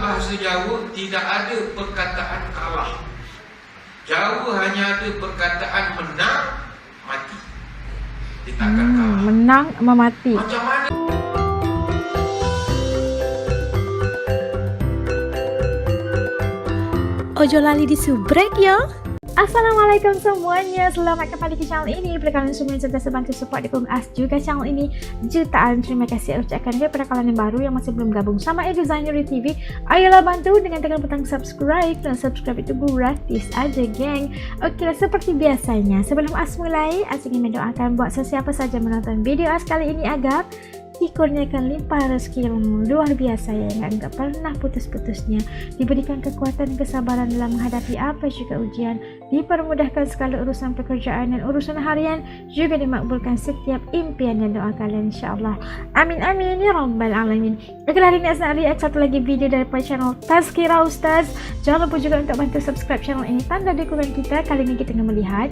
bahasa Jawa tidak ada perkataan kalah. Jawa hanya ada perkataan menang, mati. Dia takkan kalah. Menang sama mati. Macam mana? Ojo lali disubrek ya. Assalamualaikum semuanya, selamat kembali ke channel ini. Kepada kalian semua yang sentiasa bantu support dukung us juga channel ini, jutaan terima kasih ucapkan kepada kalian yang baru yang masih belum gabung sama Designer TV. Ayolah bantu dengan tekan butang subscribe, dan subscribe itu gratis aja geng. Oke, seperti biasanya sebelum us mulai, us ingin mendoakan buat sesiapa saja menonton video us kali ini agar dikurniakan limpah rezeki yang luar biasa yang enggak pernah putus-putusnya, diberikan kekuatan dan kesabaran dalam menghadapi apa juga ujian, dipermudahkan segala urusan pekerjaan dan urusan harian, juga dimakbulkan setiap impian dan doa kalian insyaAllah. Amin amin ya rabbal alamin. Oke, hari ini saya react satu lagi video daripada channel Tazkirah Ustaz. Jangan lupa juga untuk bantu subscribe channel ini, tanda dukungan kita. Kali ini kita akan melihat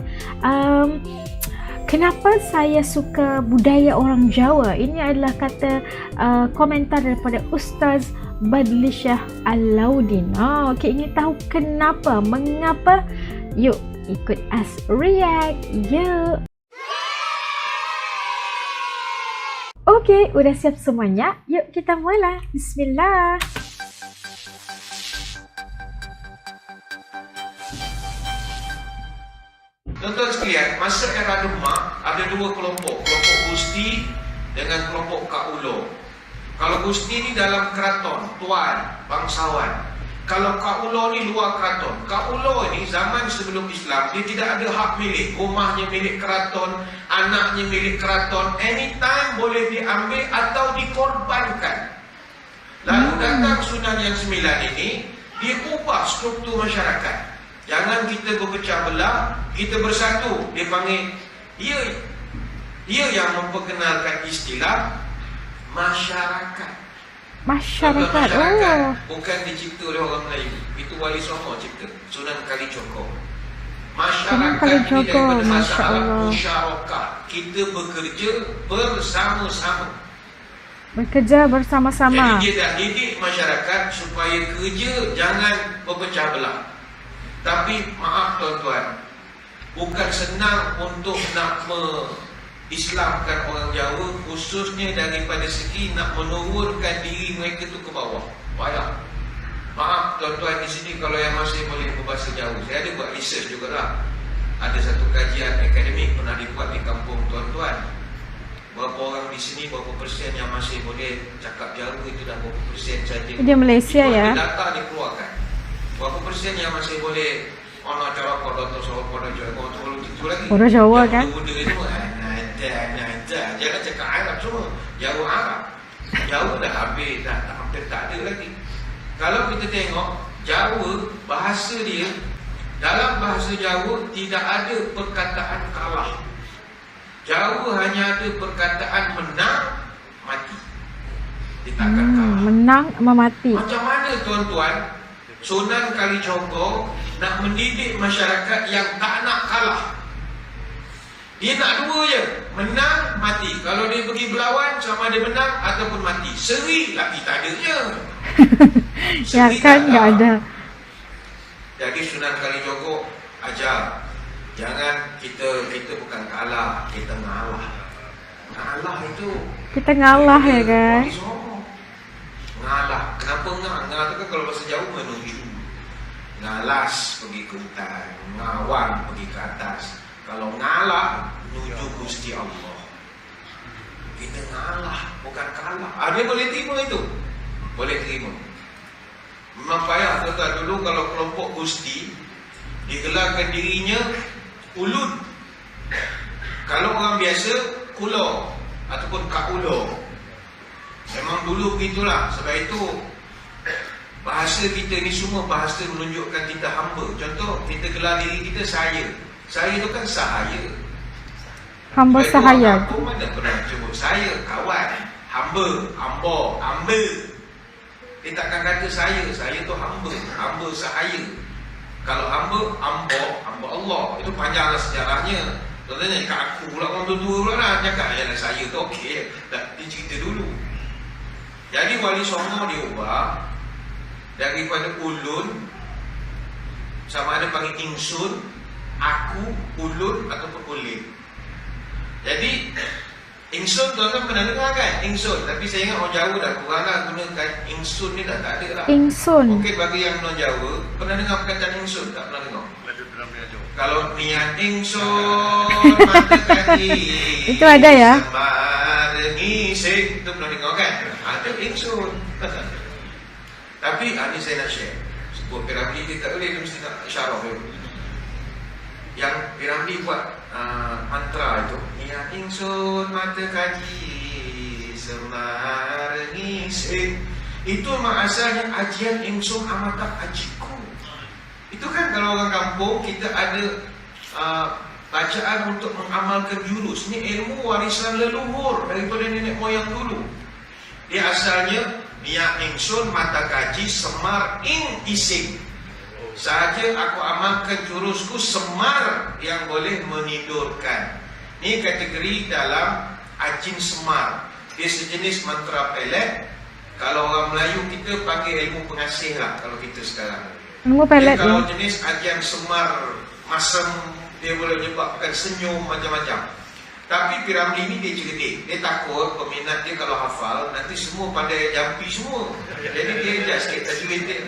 kenapa saya suka budaya orang Jawa. Ini adalah kata komentar daripada Ustaz Badlisyah Alauddin. Okey, ingin tahu kenapa, mengapa? Yuk ikut us react. Yuk. Okey, udah siap semuanya? Yuk kita mula. Bismillah. Tuan-tuan sekalian, masa era Demak ada dua kelompok, kelompok Gusti dengan kelompok Kak Ulo. Kalau Gusti ni dalam keraton, tuan, bangsawan. Kalau Kak Ulo ni luar keraton. Kak Ulo ni zaman sebelum Islam, dia tidak ada hak milik. Rumahnya milik keraton, anaknya milik keraton. Anytime boleh diambil atau dikorbankan. Lalu datang Sunan yang 9 ini, dia ubah struktur masyarakat. Jangan kita berpecah belah, kita bersatu. Dia panggil, dia yang memperkenalkan istilah masyarakat. Masyarakat. Bukan dicipta oleh orang Melayu. Itu Wali Songo cipta, Sunan Kalijogo. Masyarakat ini daripada masalah musyarakah. Kita bekerja bersama-sama. Bekerja bersama-sama. Jadi dia dah didik masyarakat supaya kerja jangan berpecah belah. Tapi maaf tuan-tuan, bukan senang untuk nak mengislamkan orang Jawa, khususnya daripada segi nak menurunkan diri mereka tu ke bawah. Payah. Maaf tuan-tuan di sini kalau yang masih boleh berbahasa Jawa. Saya ada buat research jugalah. Ada satu kajian akademik pernah dibuat di kampung tuan-tuan. Berapa orang di sini, berapa persen yang masih boleh cakap Jawa itu dan berapa persen saja. Dia Malaysia ya. Data dikeluarkan. Berapa persen yang masih boleh orang cara pada atau pada Jawa itu lagi. Orang Jawa kan? Benda itu jangan cakap Arab semua. Jawa Arab. Jawa dah habis, dah hampir tak ada lagi. Kalau kita tengok Jawa, bahasa dia, dalam bahasa Jawa tidak ada perkataan kalah. Jawa hanya ada perkataan menang, mati. Dia takkan kalah. Menang sama mati. Macam mana tuan-tuan Sunan Kalijogo nak mendidik masyarakat yang tak nak kalah? Dia nak dua je, menang, mati. Kalau dia pergi berlawan, sama dia menang ataupun mati. Seri lagi tak adanya. Ya kan tak ada. Jadi Sunan Kalijogo ajar, jangan kita bukan kalah, kita ngalah. Ngalah itu Kita ngalah ya kan. Ngalah. Kenapa ngah? Ngah tu kan kalau bahasa Jawa menuju. Ngalas pergi ke hutan, ngawang pergi ke atas. Kalau ngalah, menuju Gusti Allah. Kita ngalah, bukan kalah. Dia boleh terima itu? Boleh terima. Memang payah tuan-tuan. Dulu kalau kelompok Gusti digelarkan dirinya Ulud. Kalau orang biasa Kulo ataupun Kak Ulo. Memang dulu begitulah. Sebab itu bahasa kita ni semua bahasa menunjukkan kita hamba. Contoh, kita gelar diri kita saya. Saya tu kan sahaya. Hamba sahaya. Aku mana pernah sebut saya, kawan. Hamba, hamba. Dia takkan kata saya tu hamba. Hamba sahaya. Kalau hamba Allah. Itu panjanglah sejarahnya. Contohnya kat aku pula orang tua pula lah cakap, ya saya tu okey. Dia cerita dulu. Jadi Wali Songo diubah daripada ulun, sama ada panggil ingsun, aku, ulun ataupun ulin. Jadi ingsun tuan-tuan pernah dengar kan? Ingsun, tapi saya ingat orang Jawa dah kurang dah gunakan ingsun ni, dah tak ada lah. Ingsun. Okey, bagi yang non Jawa, pernah dengar perkataan ingsun? Tak pernah dengar. Kalau niat ingsun mata kaki Itu ada ya? semarengi sing, itu pernah dengar kan? Ada ingsun. Tapi ni saya nak share. Sebut Piramli dia tak boleh, dia mesti nak isyarah dulu. Yang Piramli buat mantra itu, niat ingsun mata kaki semarengi sing, itu memang asalnya ajian ingsun amatap ajiku. Itu kan kalau orang kampung kita ada bacaan untuk mengamalkan jurus. Ini ilmu warisan leluhur daripada nenek moyang dulu. Dia asalnya niat ingsun mata kaji semar ing ising. Sahaja aku amalkan jurusku semar yang boleh menidurkan. Ini kategori dalam ajin semar. Dia sejenis mantra pelet. Kalau orang Melayu kita panggil ilmu pengasih lah kalau kita sekarang. Ilmu pelet kalau ya? jenis ajian semar masam, dia boleh menyebabkan senyum macam-macam. Tapi Piramli ni dia cerdik. Dia takut peminat dia kalau hafal nanti semua pandai jampi semua. Jadi dia just sikit tajwid dia.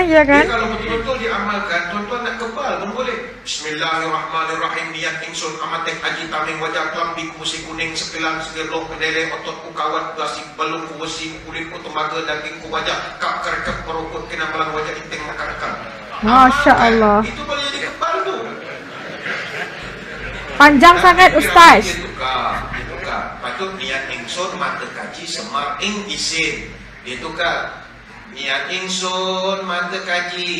Ya kan? Dia kalau betul-betul diamalkan, tuan-tuan nak kebal pun boleh. Bismillahirrahmanirrahim. Niat ingsun amatek aji taming wajah kelambi kusi kuning sekelang segerloh kedele otot kukawat basi balung kuwesi kulitku temaga daging ku wajah kap kerkep perukut kena belang wajah inteng makan-makan. Masya Allah. Itu boleh jadi kebal tu. Panjang sangat Ustaz. Dia tukar. Patut niat ingsun mata kaji semar ing isin. Dia tukar. Niat ingsun mata kaji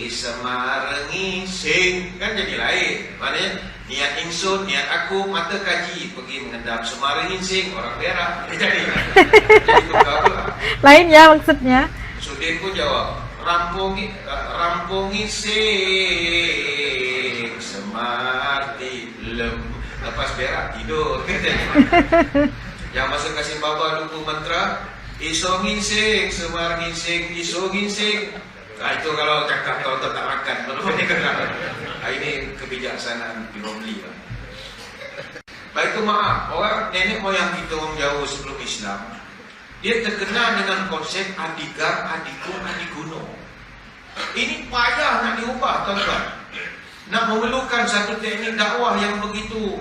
semar ing isin. Kan jadi lain. Maknanya niat ingsun, niat aku mata kaji pergi mengendap semar ing isin. Orang berak. Jadi tukar pula. Lain ya maksudnya. Sudin pun jawab, rampungi sing semar dilem. Lepas berak tidur. Yang masa kasih baba lupa mantra, iso nginsing, semar nginsing, iso nginsing. Itu kalau cakap tuan-tuan tak makan. Ini kebijaksanaan Piramli lah. Baik tu maaf, orang nenek moyang kita orang Jawa sebelum Islam, dia terkenal dengan konsep adigar, adikung, adiguno. Ini payah nak diubah tuan-tuan. Nak memerlukan satu teknik dakwah yang begitu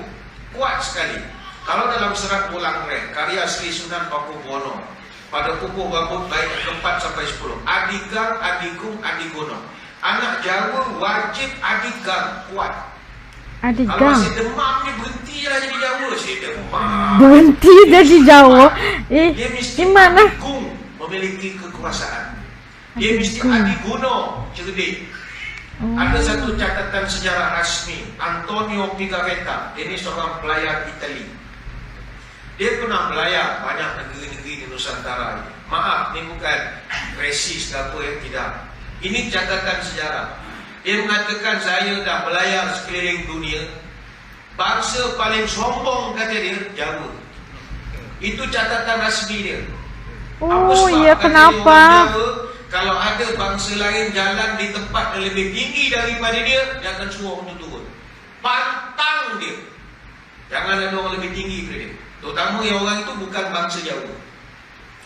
kuat sekali. Kalau dalam serat Pulang Reng, karya Sri Sunan Pakubuwono, pada pupuh rambut baik 4 sampai 10, adigar, adikung, adiguno. Anak Jawa wajib adigar kuat. Kalau Adigang. masih demam ni berhentilah jadi Jawa. Saya demam. Berhenti jadi Jawa. Dia mesti Gimana? adigung, memiliki kekuasaan. Dia mesti adiguno, cerdik. Ada satu catatan sejarah rasmi, Antonio Pigaretti. Ini seorang pelayar Itali. Dia pernah belayar banyak negeri-negeri di Nusantara. Maaf, ini bukan resis apa yang tidak. Ini catatan sejarah. Dia mengatakan saya dah belayar sekeliling dunia. Bangsa paling sombong kata dia Jawa. Itu catatan rasmi dia. Apa Oh sebab? iya, Kata kenapa? dia, orang Jawa, kalau ada bangsa lain jalan di tempat yang lebih tinggi daripada dia, dia akan suruh untuk turun. Pantang dia. Jangan ada orang lebih tinggi daripada dia. Terutama yang orang itu bukan bangsa Jawa.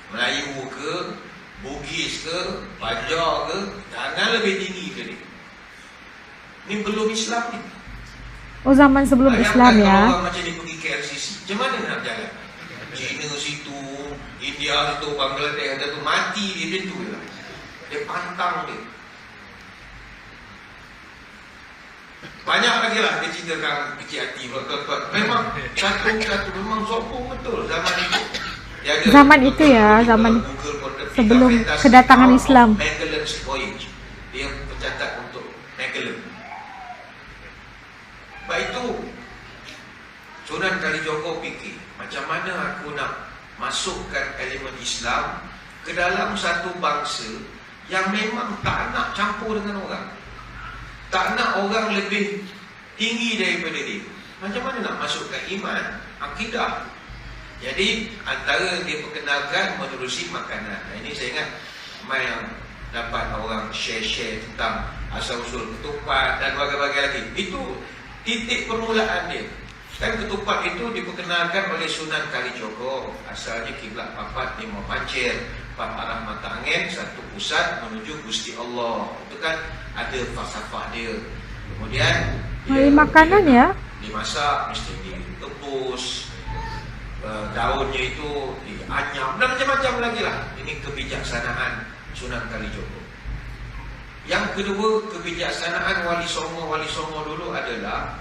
Melayu ke, Bugis ke, Banjar ke, jangan lebih tinggi daripada dia. Ini belum Islam ni. Oh zaman sebelum Islam Kalau ya. orang macam ni pergi ke LCC, macam mana nak jalan? China situ, India situ, Bangladesh ada tu, mati dia macam tu lah. Dia pantang dia. Banyak lagi lah dia ceritakan kecil hati tuan-tuan. Memang satu memang sombong betul zaman itu. Zaman itu ya, zaman sebelum kedatangan Islam. Magellan's Voyage. Dia pencatat untuk Magellan. Baik itu Sunan Kalijogo fikir, macam mana aku nak masukkan elemen Islam ke dalam satu bangsa yang memang tak nak campur dengan orang, tak nak orang lebih tinggi daripada dia. Macam mana nak masukkan iman, akidah? Jadi antara dia perkenalkan menerusi makanan. Ini saya ingat mai yang dapat orang share-share tentang asal-usul ketupat dan berbagai-bagai lagi. Itu titik permulaan dia. Kan ketupat itu diperkenalkan oleh Sunan Kalijogo. Asalnya kiblat papat lima pancir, empat arah mata angin, satu pusat menuju Gusti Allah. Itu kan ada falsafah dia. Kemudian makanan ya? Dimasak mesti direbus, daunnya itu dianyam dan macam-macam lagi lah. Ini kebijaksanaan Sunan Kalijogo. Yang kedua, kebijaksanaan Wali Songo dulu adalah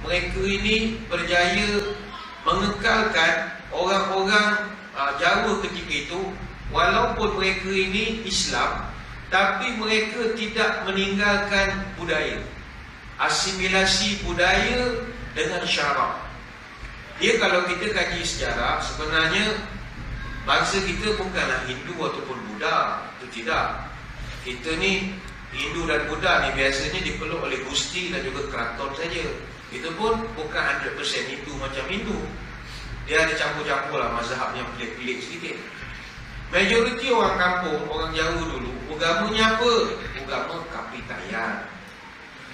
mereka ini berjaya mengekalkan orang-orang Jawa ketika itu. Walaupun mereka ini Islam, tapi mereka tidak meninggalkan budaya. Asimilasi budaya dengan syarak. Dia kalau kita kaji sejarah, sebenarnya bangsa kita bukanlah Hindu ataupun Buddha. Itu tidak. Kita ni Hindu dan Buddha ni biasanya dipeluk oleh Gusti dan juga keraton saja. Itu pun bukan 100% Hindu macam Hindu. Dia ada campur-campur lah mazhab yang pelik-pelik sedikit. Majoriti orang kampung, orang Jawa dulu, agamanya apa? Agama Kapitayan.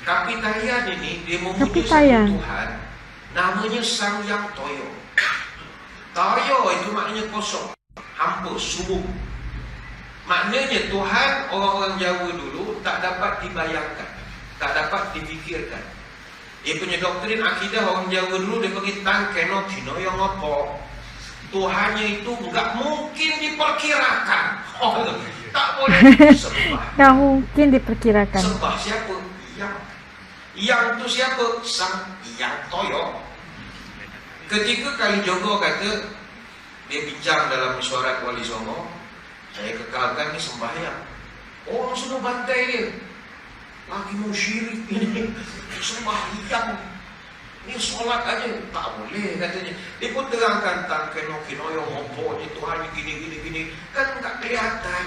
Kapitayan ini dia mempunyai satu Tuhan, namanya Sang Yang Toyo. Toyo itu maknanya kosong, hampa, subuh. Maknanya Tuhan orang-orang Jawa dulu tak dapat dibayangkan, tak dapat dipikirkan. Dia punya doktrin akidah orang Jawa dulu, dia panggil tang keno tino yang apa. Tuhannya itu enggak mungkin diperkirakan. Tak boleh sembah. Tak mungkin diperkirakan. Sembah siapa? Yang itu siapa? Sang Yang Toyo. Ketika Kalijogo kata, dia bincang dalam mesyuarat Wali Songo, saya kekalkan ni sembahyang. Orang semua bantai dia. Lagi mau syirik ini, sembahyang. Ini solat aja, tak boleh katanya. Dia pun terangkan tentang keno-keno yang ngompor ni Tuhan ni gini. Kan tak kelihatan.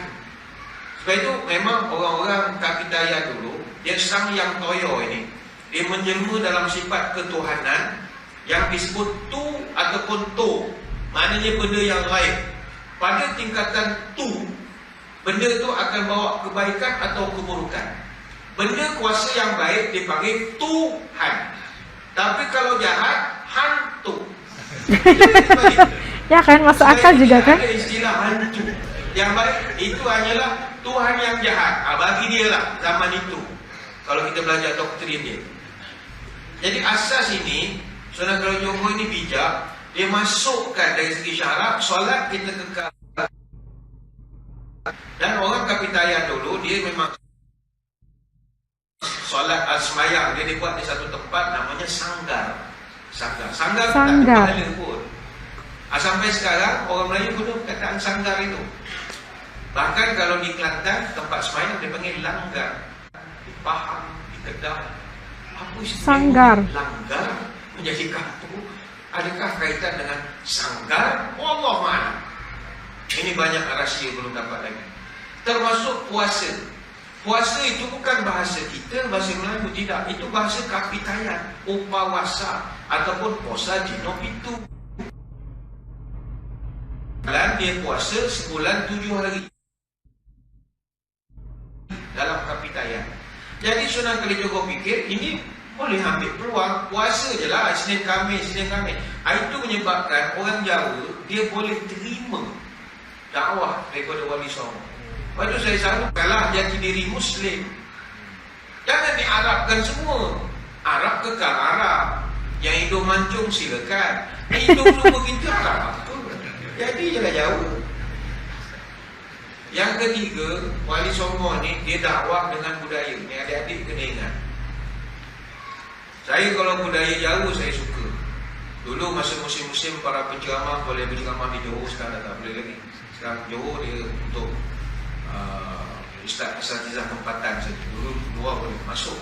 Sebab itu memang orang-orang Kapitayan dulu, dia Sang Yang Toyo ini, dia menjelma dalam sifat ketuhanan yang disebut tu ataupun to. Maknanya benda yang lain. Pada tingkatan tu, benda itu akan bawa kebaikan atau keburukan. Benda kuasa yang baik dipanggil Tuhan. Tapi kalau jahat, hantu. Ya kan, masuk akal juga kan? Ada istilah hantu. Yang baik itu hanyalah Tuhan yang jahat. Bagi dia lah zaman itu. Kalau kita belajar doktrin dia. Jadi asas ini, Sunan Kalijogo ini bijak. Dia masukkan dari segi syarak, solat kita kekal. Dan orang Kapitayan dulu, dia memang solat semayang dia dibuat di satu tempat namanya sanggar. Sanggar tak ada pahala pun. Sampai sekarang orang Melayu guna perkataan sanggar itu. Bahkan kalau di Kelantan tempat semayang dia panggil langgar. Di Pahang, di Kedah. Apa sanggar? Langgar menjadi kampung. Adakah kaitan dengan sanggar? Allah mana? Ini banyak rahsia belum dapat lagi. Termasuk puasa. Puasa itu bukan bahasa kita, bahasa Melayu tidak. Itu bahasa Kapitayan, upawasa ataupun puasa dino itu. Dan dia puasa sebulan 7 hari dalam Kapitayan. Jadi Sunan Kalijogo fikir ini boleh ambil peluang, puasa je lah Senin Khamis. Itu menyebabkan orang Jawa dia boleh terima dakwah daripada Wali Songo. Lepas itu saya selalu kalah jati diri Muslim. Jangan diarabkan semua. Arab kekal Arab. Yang hidup mancung silakan. Hidup semua kita Arab apa? Jadi je lah Jawa. Yang ketiga, Wali Songo ni dia dakwah dengan budaya. Ni adik-adik kena ingat. Saya kalau budaya Jawa saya suka. Dulu masa musim-musim para penceramah boleh berceramah di Johor, sekarang tak boleh lagi. Sekarang Johor dia untuk Ustaz-Ustazah tempatan saja. Dulu luar boleh masuk.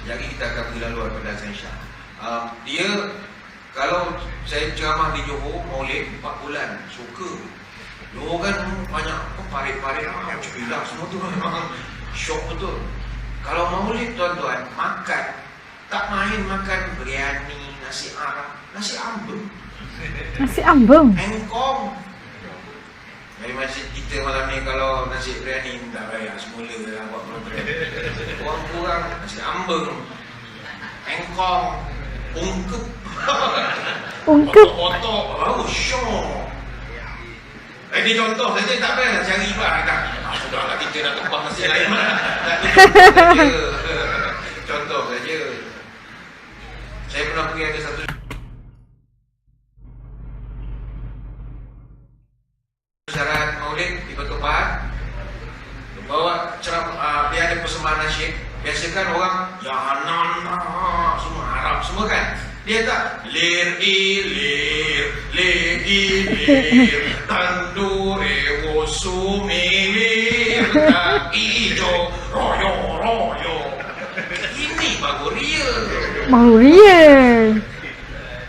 Jadi kita akan pergi laluan pada Azan dia kalau saya ceramah di Johor Maulid 4 bulan suka. Johor kan banyak parit-parit cepilah semua tu memang syok betul. Kalau Maulid tuan-tuan makan tak main makan biryani, nasi Arab, nasi ambeng. Nasi ambeng. Engkong. Dari masjid kita malam ni kalau nasi biryani tak bayar semula dalam buat program. Orang kurang nasi ambeng, engkong, ungkep, otok-otok, syok. Ini contoh saja, tak payahlah cari barang dah. Sudahlah kita nak tumpah nasi lain mana. Contoh saja. Saya pernah pergi ada satu syarat maulid di Batu Pahat, bawa dia ada persembahan nasyid. Biasa kan orang ya nana semua Arab semua kan, dia tak lir ilir lir ilir tandure wosumilir tak ijo royo royo. Ini baru real.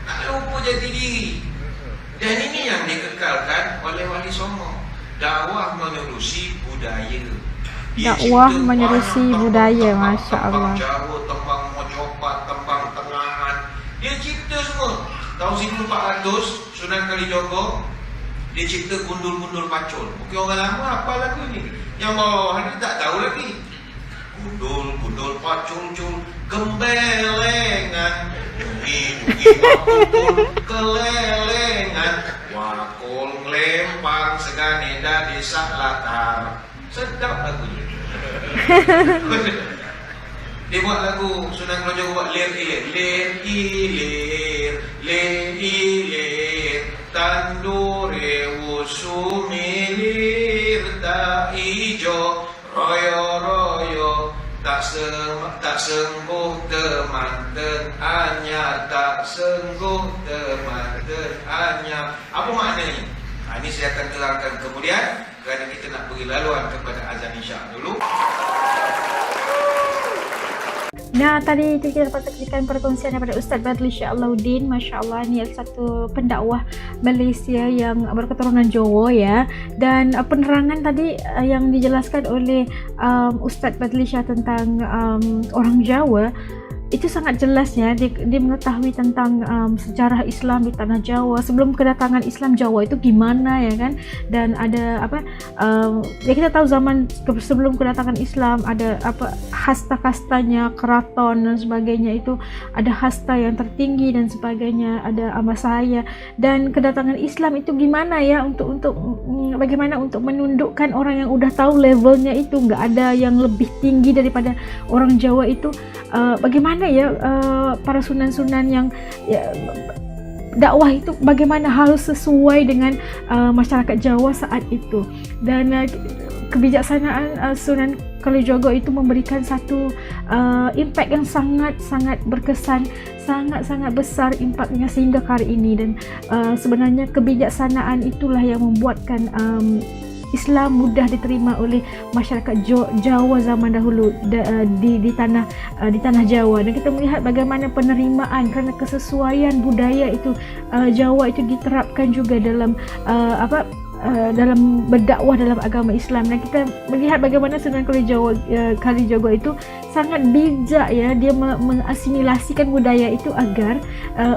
Tak lupa jati diri. Dan ini yang dikekalkan oleh Wali Songo. Dakwah menerusi budaya. Dakwah menerusi budaya, Masya Allah. Tembang Jawa, tembang Mojopat, tembang Tengahan. Dia cipta semua. Tahun 1400, Sunan Kalijogo, dia cipta gundul-gundul pacul. Mungkin orang lama apa lagu ni. Yang bawah ni tak tahu lagi. Gundul-gundul pacul-cul, gembelengan. Dungi-dungi wakul kelelengan. Wakul ngelempang segane dari sak latar. Sedap lagu ni. Dia buat lagu Sunan Kalijogo buat lir ilir lir ilir lir ilir tandure wusumilir tak ijo royo royo tak sengguh temanten hanya tak sengguh temanten hanya. Apa maknanya? Ini saya akan terangkan kemudian, kerana kita nak beri laluan kepada azan isyak dulu. Nah, tadi itu kita dapat saksikan perkongsian daripada Ustaz Badli Syalahuddin. Masya Allah, ni adalah satu pendakwah Malaysia yang berketurunan Jawa ya. Dan penerangan tadi yang dijelaskan oleh Ustaz Badli Syah tentang orang Jawa itu sangat jelas ya. Dia mengetahui tentang sejarah Islam di tanah Jawa sebelum kedatangan Islam Jawa itu gimana ya kan. Dan ada apa ya, kita tahu zaman sebelum kedatangan Islam ada apa hasta-kastanya, keraton dan sebagainya, itu ada hasta yang tertinggi dan sebagainya, ada amasaya. Dan kedatangan Islam itu gimana ya untuk bagaimana untuk menundukkan orang yang udah tahu levelnya itu, nggak ada yang lebih tinggi daripada orang Jawa itu. Bagaimana ya para sunan-sunan yang ya, dakwah itu bagaimana harus sesuai dengan masyarakat Jawa saat itu. Dan kebijaksanaan Sunan Kalijogo itu memberikan satu impact yang sangat-sangat berkesan, sangat-sangat besar impaknya sehingga hari ini. Dan sebenarnya kebijaksanaan itulah yang membuatkan Islam mudah diterima oleh masyarakat Jawa zaman dahulu di tanah Jawa. Dan kita melihat bagaimana penerimaan kerana kesesuaian budaya itu Jawa itu diterapkan juga dalam dalam berdakwah dalam agama Islam. Dan kita melihat bagaimana Sunan Kalijogo itu sangat bijak ya, dia mengasimilasikan budaya itu agar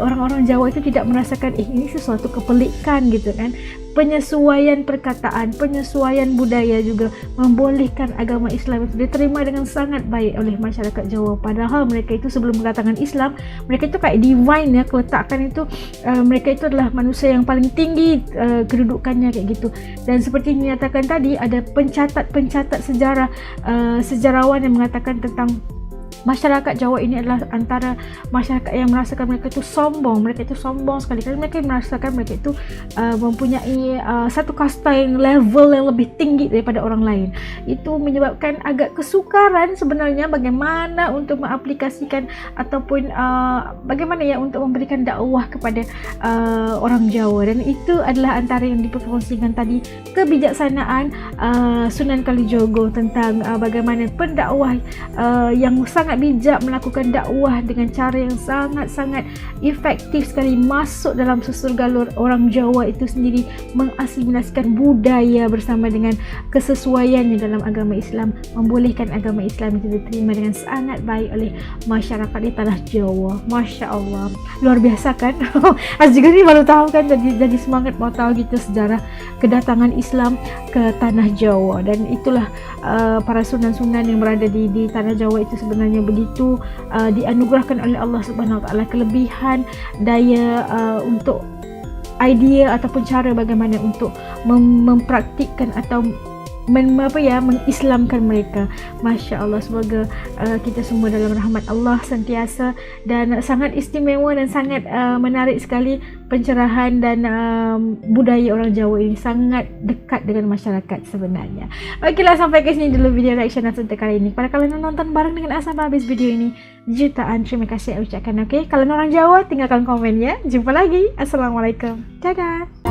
orang-orang Jawa itu tidak merasakan ini sesuatu kepelikan gitu kan. Penyesuaian perkataan, penyesuaian budaya juga membolehkan agama Islam itu diterima dengan sangat baik oleh masyarakat Jawa. Padahal mereka itu sebelum kedatangan Islam, mereka itu kayak divine ya, keletakan itu mereka itu adalah manusia yang paling tinggi kedudukannya kayak gitu. Dan seperti dinyatakan tadi, ada pencatat sejarah, sejarawan yang mengatakan tentang masyarakat Jawa ini adalah antara masyarakat yang merasakan mereka itu sombong sekali, kerana mereka merasakan mereka itu mempunyai satu kasta yang level yang lebih tinggi daripada orang lain. Itu menyebabkan agak kesukaran sebenarnya bagaimana untuk mengaplikasikan ataupun bagaimana ya untuk memberikan dakwah kepada orang Jawa. Dan itu adalah antara yang diperkongsikan tadi, kebijaksanaan Sunan Kalijogo tentang bagaimana pendakwah yang sangat sangat bijak melakukan dakwah dengan cara yang sangat-sangat efektif sekali, masuk dalam susur galur orang Jawa itu sendiri, mengasimilasikan budaya bersama dengan kesesuaiannya dalam agama Islam, membolehkan agama Islam itu diterima dengan sangat baik oleh masyarakat di tanah Jawa. Masya Allah, luar biasa kan? Juga ni baru tahu kan, jadi semangat mau tahu gitu sejarah kedatangan Islam ke tanah Jawa. Dan itulah para sunan-sunan yang berada di tanah Jawa itu sebenarnya begitu dianugerahkan oleh Allah Subhanahu Wa Taala kelebihan daya untuk idea ataupun cara bagaimana untuk mempraktikkan atau mengislamkan mereka. Masya Allah, semoga kita semua dalam rahmat Allah sentiasa, dan sangat istimewa dan sangat menarik sekali pencerahan dan budaya orang Jawa ini, sangat dekat dengan masyarakat sebenarnya. Okeylah, sampai ke sini dulu video reaction dan untuk kali ini. Pada kalian yang nonton bareng dengan Asa sampai habis video ini, jutaan terima kasih saya ucapkan. Okey, kalian orang Jawa tinggalkan komen ya. Jumpa lagi. Assalamualaikum. Dadah.